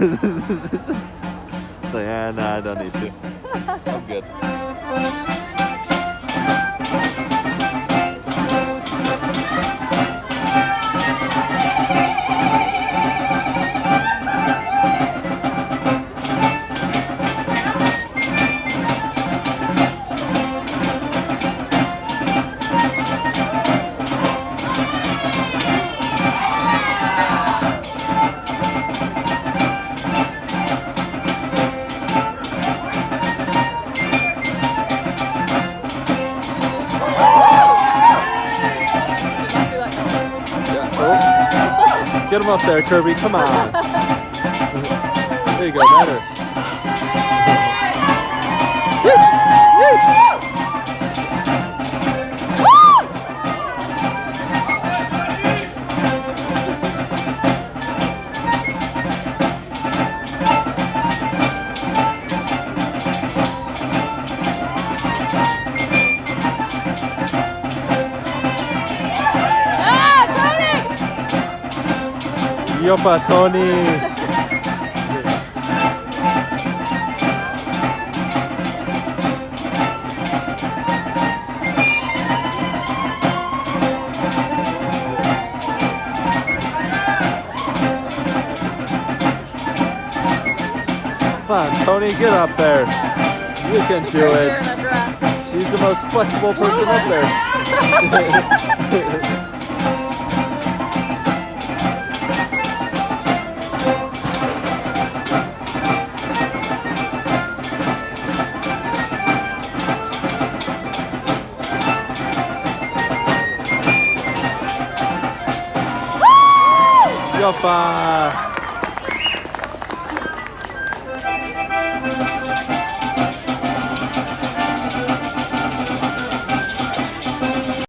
It's like, no, I don't need to. I'm good. Get him up there, Kirby. Come on. There you go. Better. Yopa, Tony. Come on, Tony, get up there. You can do it. She's the most flexible person up there. Yopa!